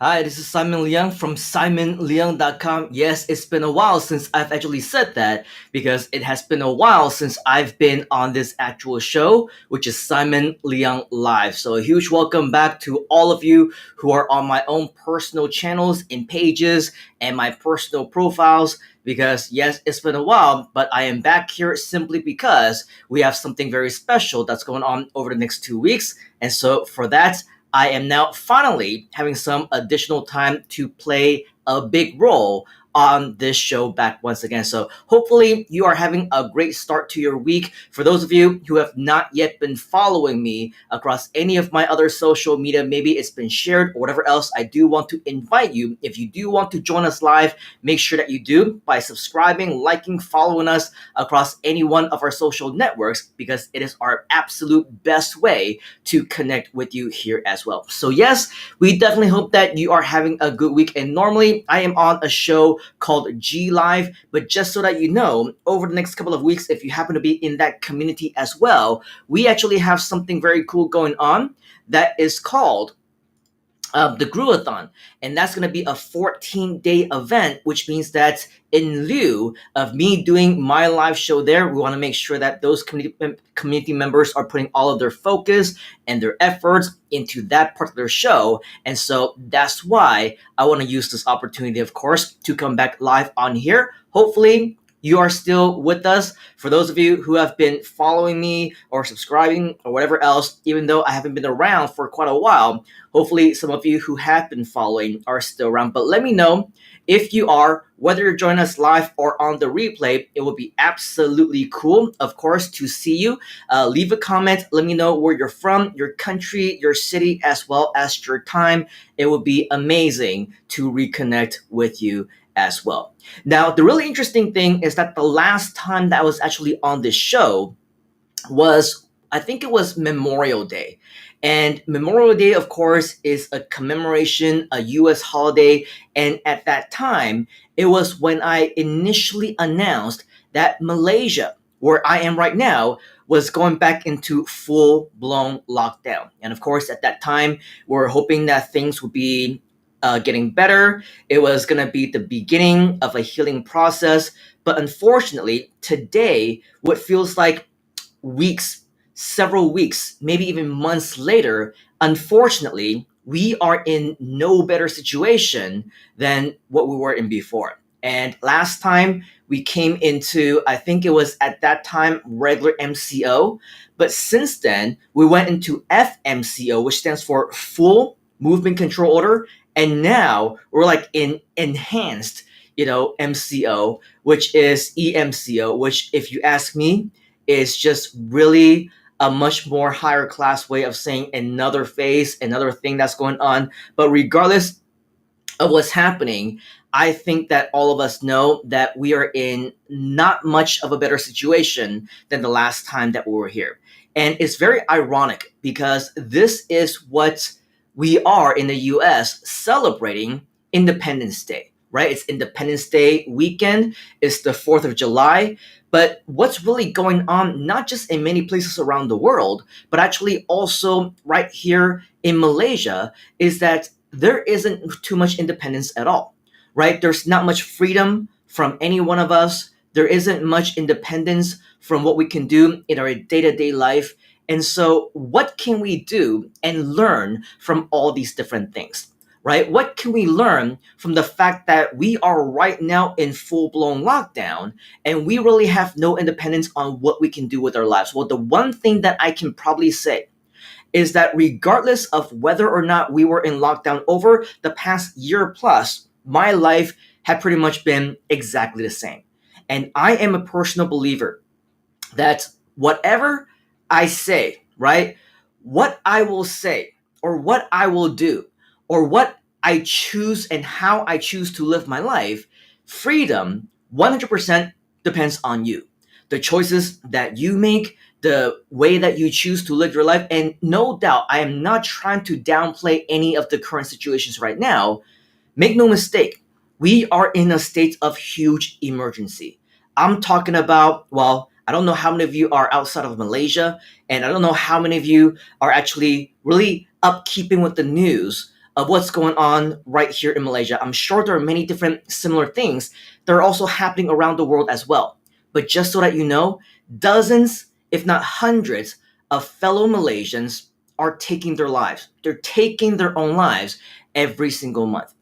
Hi, this is Simon Leung from simonleung.com. Yes, it's been a while since I've actually said that because it has been a while since I've been on this actual show, which is Simon Leung Live. So a huge welcome back to all of you who are on my own personal channels and pages and my personal profiles. Because yes, it's been a while, but I am back here simply because we have something very special that's going on over the next 2 weeks. And so for that, I am now finally having some additional time to play a big role on this show back once again. So hopefully you are having a great start to your week. For those of you who have not yet been following me across any of my other social media, maybe it's been shared or whatever else, I do want to invite you. If you do want to join us live, make sure that you do by subscribing, liking, following us across any one of our social networks because it is our absolute best way to connect with you here as well. So yes, we definitely hope that you are having a good week. And normally I am on a show called G Live, but just so that you know, over the next couple of weeks, if you happen to be in that community as well, we actually have something very cool going on that is called the Gruathon, and that's going to be a 14-day event, which means that in lieu of me doing my live show there, we want to make sure that those community members are putting all of their focus and their efforts into that particular show. And so that's why I want to use this opportunity, of course, to come back live on here. Hopefully you are still with us. For those of you who have been following me or subscribing or whatever else, even though I haven't been around for quite a while, hopefully some of you who have been following are still around. But let me know if you are, whether you're joining us live or on the replay. It would be absolutely cool, of course, to see you. Leave a comment. Let me know where you're from, your country, your city, as well as your time. It would be amazing to reconnect with you as well. Now, the really interesting thing is that the last time that I was actually on this show was, I think it was Memorial Day. And Memorial Day, of course, is a commemoration, a US holiday. And at that time, it was when I initially announced that Malaysia, where I am right now, was going back into full blown lockdown. And of course, at that time, we're hoping that things would be getting better. It was going to be the beginning of a healing process. But unfortunately, today, what feels like weeks, several weeks, maybe even months later, unfortunately, we are in no better situation than what we were in before. And last time we came into, I think it was at that time, regular MCO. But since then, we went into FMCO, which stands for Full Movement Control Order. And now we're like in enhanced, MCO, which is EMCO, which, if you ask me, is just really a much more higher class way of saying another phase, another thing that's going on. But regardless of what's happening, I think that all of us know that we are in not much of a better situation than the last time that we were here. And it's very ironic because this is what we are in the US celebrating Independence Day, right? It's Independence Day weekend, it's the 4th of July. But what's really going on, not just in many places around the world, but actually also right here in Malaysia, is that there isn't too much independence at all, right? There's not much freedom from any one of us. There isn't much independence from what we can do in our day to day life. And so, what can we do and learn from all these different things, right? What can we learn from the fact that we are right now in full blown lockdown and we really have no independence on what we can do with our lives? Well, the one thing that I can probably say is that regardless of whether or not we were in lockdown over the past year plus, my life had pretty much been exactly the same. And I am a personal believer that whatever I say, right, what I will say or what I will do or what I choose and how I choose to live my life, freedom 100% depends on you. The choices that you make, the way that you choose to live your life. And no doubt, I am not trying to downplay any of the current situations right now. Make no mistake, we are in a state of huge emergency. I'm talking about, well, I don't know how many of you are outside of Malaysia, and I don't know how many of you are actually really up keeping with the news of what's going on right here in Malaysia. I'm sure there are many different similar things that are also happening around the world as well. But just so that you know, dozens, if not hundreds, of fellow Malaysians are taking their lives. They're taking their own lives every single month.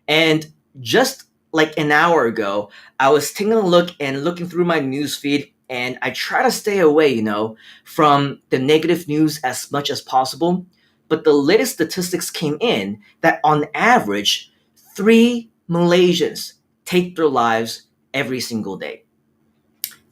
And just like an hour ago, I was taking a look and looking through my news feed, and I try to stay away, from the negative news as much as possible. But the latest statistics came in that on average, 3 Malaysians take their lives every single day.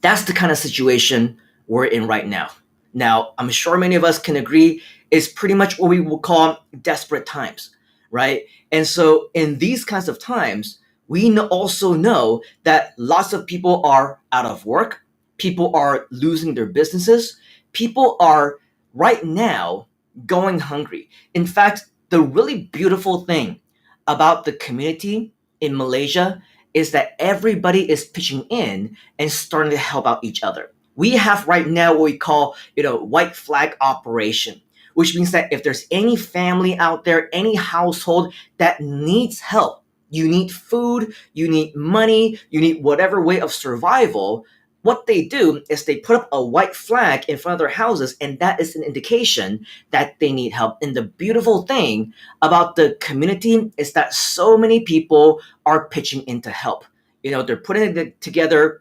That's the kind of situation we're in right now. Now, I'm sure many of us can agree is pretty much what we would call desperate times, right? And so, in these kinds of times, we also know that lots of people are out of work, people are losing their businesses, people are right now going hungry. In fact, the really beautiful thing about the community in Malaysia is that everybody is pitching in and starting to help out each other. We have right now what we call, white flag operation, which means that if there's any family out there, any household that needs help, you need food, you need money, you need whatever way of survival, what they do is they put up a white flag in front of their houses, and that is an indication that they need help. And the beautiful thing about the community is that so many people are pitching in to help. They're putting together,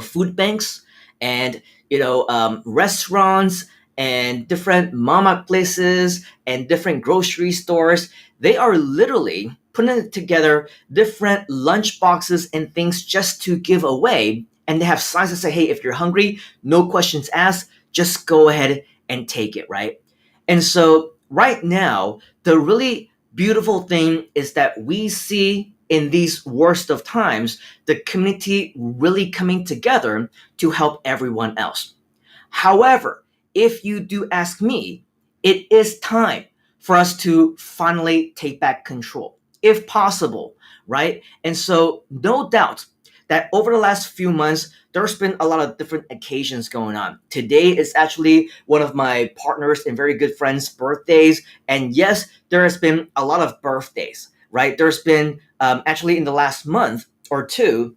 food banks and, restaurants and different mama places and different grocery stores. They are literally putting together different lunch boxes and things just to give away. And they have signs that say, hey, if you're hungry, no questions asked, just go ahead and take it, right? And so right now, the really beautiful thing is that we see in these worst of times, the community really coming together to help everyone else. However, if you do ask me, it is time for us to finally take back control, if possible, right? And so, no doubt that over the last few months, there's been a lot of different occasions going on. Today is actually one of my partners and very good friends' birthdays. And yes, there has been a lot of birthdays, right? There's been actually in the last month or two,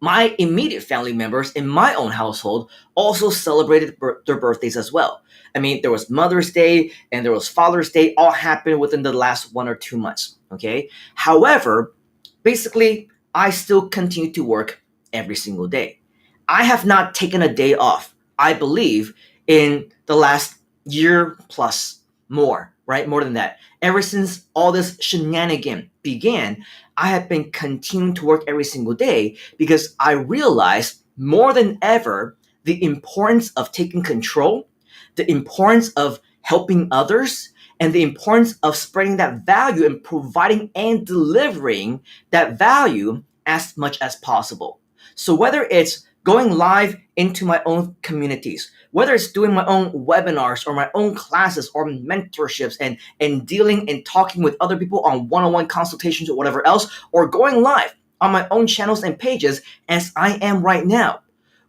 my immediate family members in my own household also celebrated their birthdays as well. I mean, there was Mother's Day and there was Father's Day, all happened within the last 1 or 2 months. Okay. However, basically, I still continue to work every single day. I have not taken a day off, I believe, in the last year plus more, right? More than that. Ever since all this shenanigan began, I have been continuing to work every single day because I realized more than ever the importance of taking control, the importance of helping others, and the importance of spreading that value and providing and delivering that value as much as possible. So whether it's going live into my own communities, whether it's doing my own webinars or my own classes or mentorships and dealing and talking with other people on one-on-one consultations or whatever else, or going live on my own channels and pages as I am right now,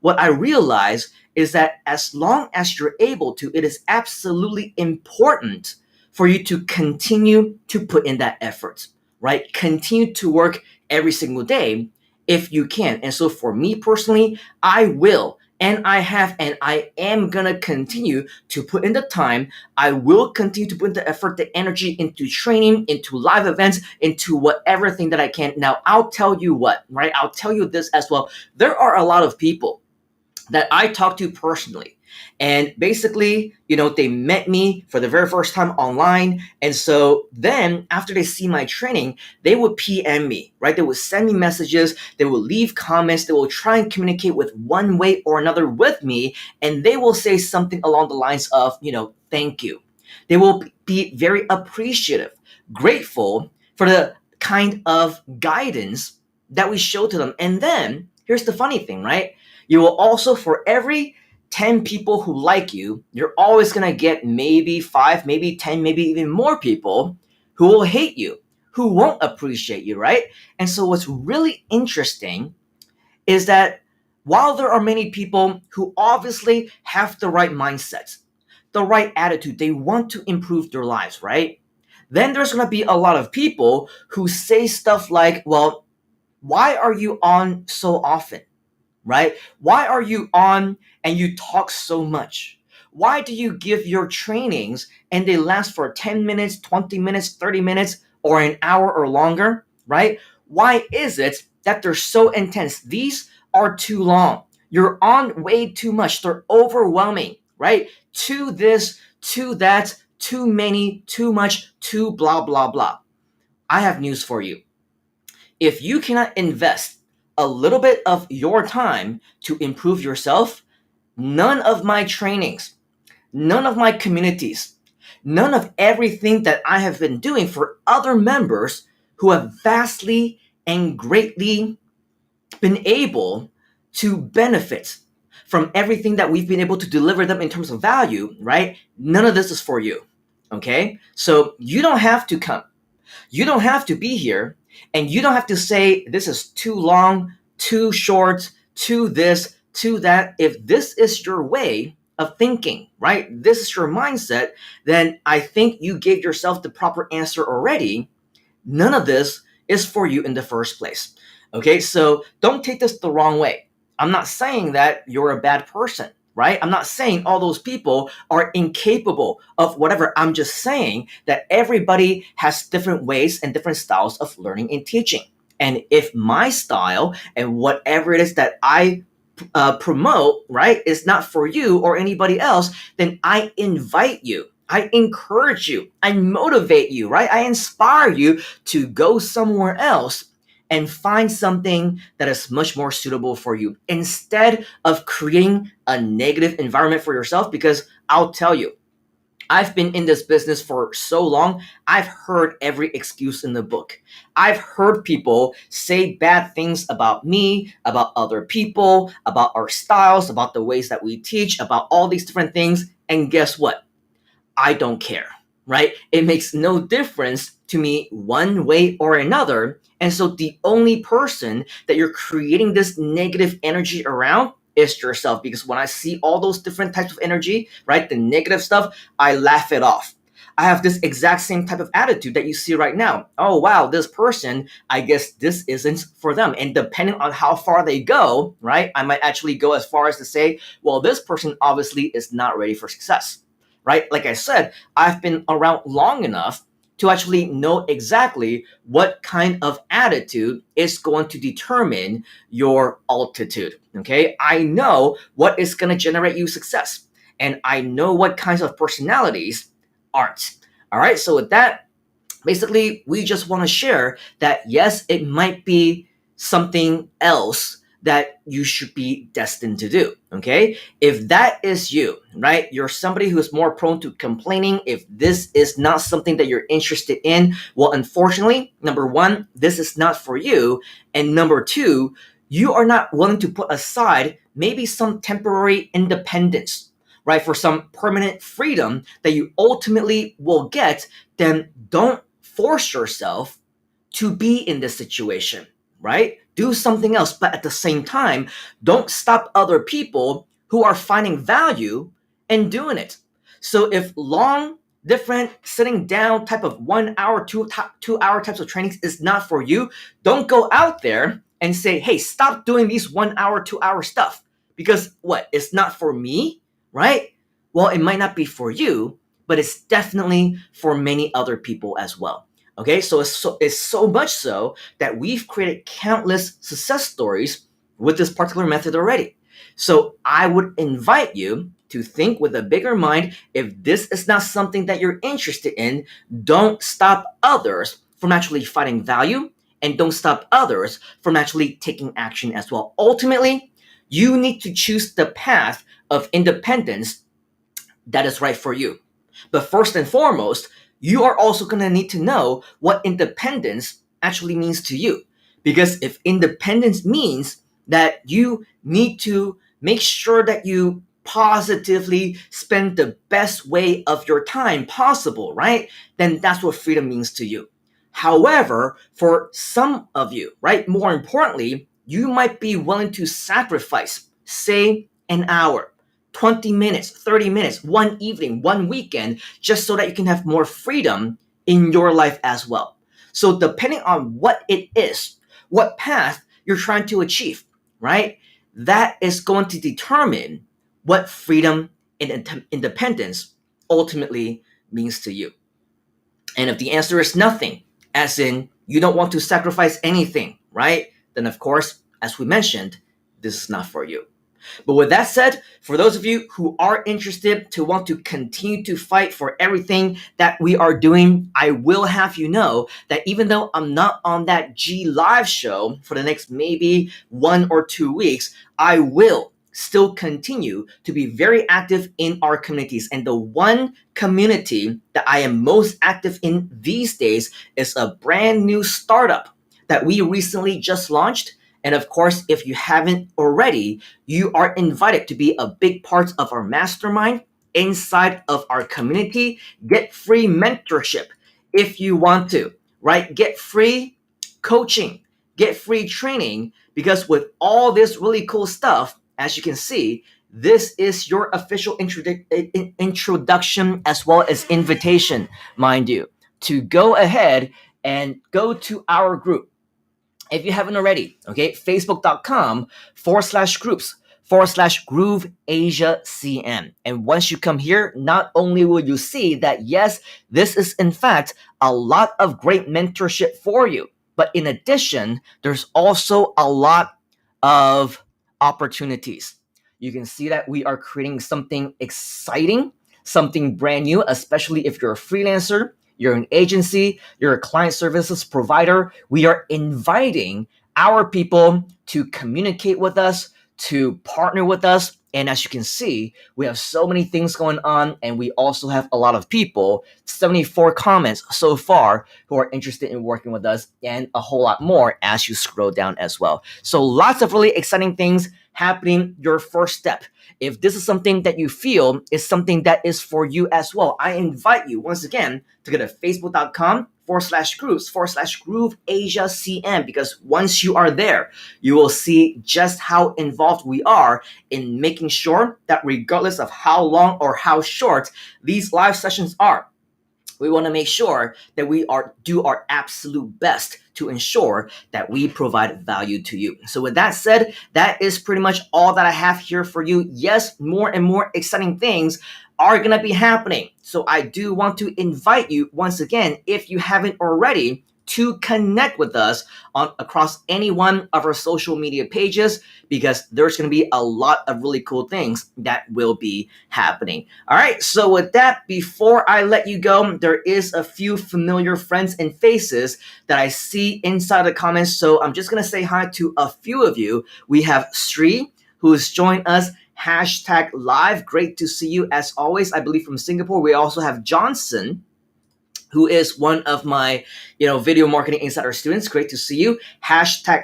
what I realize is that as long as you're able to, it is absolutely important for you to continue to put in that effort, right? Continue to work every single day if you can. And so for me personally, I will and I have and I am gonna continue to put in the time. I will continue to put in the effort, the energy into training, into live events, into whatever thing that I can. Now, I'll tell you what, right? I'll tell you this as well. There are a lot of people that I talked to personally. And basically, they met me for the very first time online. And so then after they see my training, they would PM me, right? They would send me messages, they will leave comments, they will try and communicate with one way or another with me. And they will say something along the lines of, thank you. They will be very appreciative, grateful for the kind of guidance that we show to them. And then here's the funny thing, right? You will also, for every 10 people who like you, you're always going to get maybe 5, maybe 10, maybe even more people who will hate you, who won't appreciate you, right? And so what's really interesting is that while there are many people who obviously have the right mindset, the right attitude, they want to improve their lives, right? then there's going to be a lot of people who say stuff like, well, why are you on so often? Right? Why are you on and you talk so much? Why do you give your trainings and they last for 10 minutes, 20 minutes, 30 minutes, or an hour or longer? Right? Why is it that they're so intense? These are too long. You're on way too much. They're overwhelming, right? To this, to that, too many, too much, too blah, blah, blah. I have news for you. If you cannot invest a little bit of your time to improve yourself, none of my trainings, none of my communities, none of everything that I have been doing for other members who have vastly and greatly been able to benefit from everything that we've been able to deliver them in terms of value, right? None of this is for you. Okay? So you don't have to come. You don't have to be here, and you don't have to say this is too long, too short, too this, too that. If this is your way of thinking, right? This is your mindset, then I think you gave yourself the proper answer already. None of this is for you in the first place. Okay, so don't take this the wrong way. I'm not saying that you're a bad person, right? I'm not saying all those people are incapable of whatever. I'm just saying that everybody has different ways and different styles of learning and teaching. And if my style and whatever it is that I promote, right, is not for you or anybody else, then I invite you. I encourage you. I motivate you, right? I inspire you to go somewhere else and find something that is much more suitable for you instead of creating a negative environment for yourself. Because I'll tell you, I've been in this business for so long, I've heard every excuse in the book. I've heard people say bad things about me, about other people, about our styles, about the ways that we teach, about all these different things. And guess what? I don't care, right? It makes no difference to me one way or another. And so the only person that you're creating this negative energy around is yourself. Because when I see all those different types of energy, right, the negative stuff, I laugh it off. I have this exact same type of attitude that you see right now. Oh, wow, this person, I guess this isn't for them. And depending on how far they go, right, I might actually go as far as to say, well, this person obviously is not ready for success, right? Like I said, I've been around long enough to actually know exactly what kind of attitude is going to determine your altitude. Okay, I know what is going to generate you success, and I know what kinds of personalities aren't. All right, so with that, basically, we just want to share that yes, it might be something else that you should be destined to do. Okay, if that is you, right, you're somebody who is more prone to complaining. If this is not something that you're interested in, well, unfortunately, number one, this is not for you, and number two, you are not willing to put aside maybe some temporary independence, right, for some permanent freedom that you ultimately will get. Then don't force yourself to be in this situation, right? Do something else, but at the same time, don't stop other people who are finding value in doing it. So if long, different, sitting down type of 1 hour, 2 hour types of trainings is not for you, don't go out there and say, hey, stop doing these 1 hour, 2 hour stuff. Because what? It's not for me, right? Well, it might not be for you, but it's definitely for many other people as well. Okay, so it's so much so that we've created countless success stories with this particular method already. So I would invite you to think with a bigger mind. If this is not something that you're interested in, don't stop others from actually finding value, and don't stop others from actually taking action as well. Ultimately, you need to choose the path of independence that is right for you. But first and foremost, you are also going to need to know what independence actually means to you. Because if independence means that you need to make sure that you positively spend the best way of your time possible, right? Then that's what freedom means to you. However, for some of you, right, more importantly, you might be willing to sacrifice, say, an hour, 20 minutes, 30 minutes, one evening, one weekend, just so that you can have more freedom in your life as well. So depending on what it is, what path you're trying to achieve, right? That is going to determine what freedom and independence ultimately means to you. And if the answer is nothing, as in you don't want to sacrifice anything, right? Then, of course, as we mentioned, this is not for you. But with that said, for those of you who are interested to want to continue to fight for everything that we are doing, I will have you know that even though I'm not on that G Live show for the next maybe 1 or 2 weeks, I will still continue to be very active in our communities. And the one community that I am most active in these days is a brand new startup that we recently just launched. And of course, if you haven't already, you are invited to be a big part of our mastermind inside of our community. Get free mentorship if you want to, right? Get free coaching, get free training, because with all this really cool stuff, as you can see, this is your official introduction as well as invitation, mind you, to go ahead and go to our group. If you haven't already, okay, facebook.com/groups/Groove Asia CM. And once you come here, not only will you see that, yes, this is in fact a lot of great mentorship for you, but in addition, there's also a lot of opportunities. You can see that we are creating something exciting, something brand new, especially if you're a freelancer, you're an agency, you're a client services provider. We are inviting our people to communicate with us, to partner with us. And as you can see, we have so many things going on, and we also have a lot of people, 74 comments so far, who are interested in working with us, and a whole lot more as you scroll down as well. So lots of really exciting things happening. Your first step, if this is something that you feel is something that is for you as well, I invite you once again to go to facebook.com/groups/Groove Asia CM, because once you are there, you will see just how involved we are in making sure that regardless of how long or how short these live sessions are, we want to make sure that we do our absolute best to ensure that we provide value to you. So with that said, that is pretty much all that I have here for you. Yes, more and more exciting things are going to be happening. So I do want to invite you once again, if you haven't already, to connect with us on across any one of our social media pages, because there's going to be a lot of really cool things that will be happening. All right, so with that, before I let you go, there is a few familiar friends and faces that I see inside the comments, so I'm just going to say hi to a few of you. We have Sri, who's joined us #live. Great to see you as always, I believe from Singapore. We also have Johnson, who is one of my, video marketing insider students. Great to see you.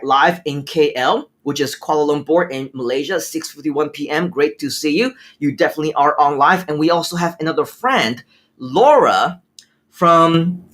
#live in KL, which is Kuala Lumpur in Malaysia, 6:51 p.m. Great to see you. You definitely are on live. And we also have another friend, Laura, from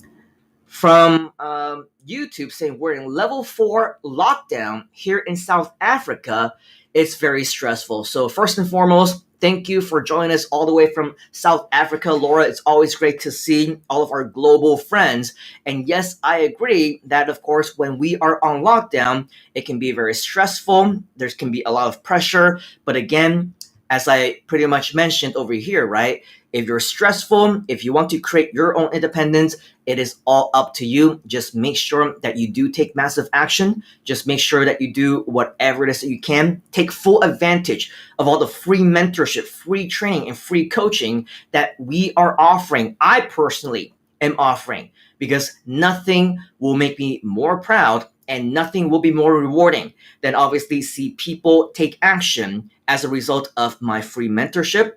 YouTube, saying we're in level 4 lockdown here in South Africa. It's very stressful. So first and foremost, thank you for joining us all the way from South Africa, Laura. It's always great to see all of our global friends. And yes, I agree that, of course, when we are on lockdown, it can be very stressful. There can be a lot of pressure. But again, as I pretty much mentioned over here, right? If you're stressful, if you want to create your own independence, it is all up to you. Just make sure that you do take massive action. Just make sure that you do whatever it is that you can. Take full advantage of all the free mentorship, free training, and free coaching that we are offering. I personally am offering, because nothing will make me more proud and nothing will be more rewarding than obviously see people take action as a result of my free mentorship.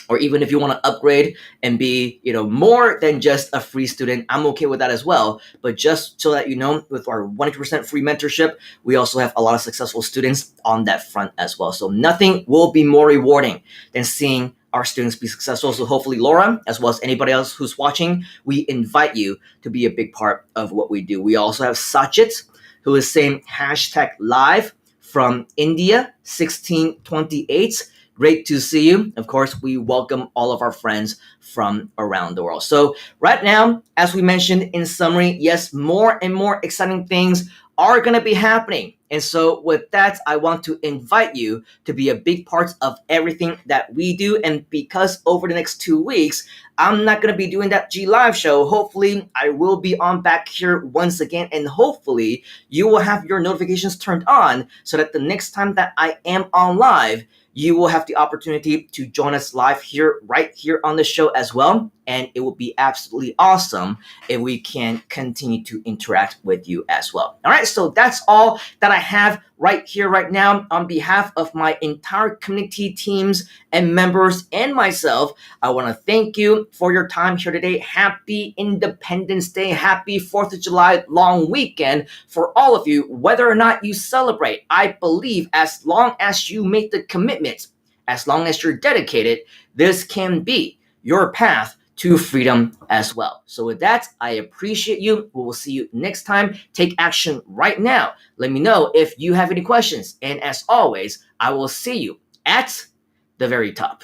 Or even if you want to upgrade and be, more than just a free student, I'm okay with that as well. But just so that you know, with our 100% free mentorship, we also have a lot of successful students on that front as well. So nothing will be more rewarding than seeing our students be successful. So hopefully, Laura, as well as anybody else who's watching, we invite you to be a big part of what we do. We also have Sajit, who is saying #live from India, 1628. Great to see you. Of course, we welcome all of our friends from around the world. So, right now, as we mentioned in summary, yes, more and more exciting things are going to be happening. And so, with that, I want to invite you to be a big part of everything that we do. And because over the next 2 weeks, I'm not going to be doing that G Live show. Hopefully, I will be on back here once again. And hopefully, you will have your notifications turned on so that the next time that I am on live, you will have the opportunity to join us live here, right here on the show as well. And it will be absolutely awesome if we can continue to interact with you as well. All right, so that's all that I have right here, right now. On behalf of my entire community teams and members and myself, I want to thank you for your time here today. Happy Independence Day. Happy 4th of July long weekend for all of you, whether or not you celebrate. I believe as long as you make the commitment, as long as you're dedicated, this can be your path to freedom as well. So with that, I appreciate you. We will see you next time. Take action right now. Let me know if you have any questions. And as always, I will see you at the very top.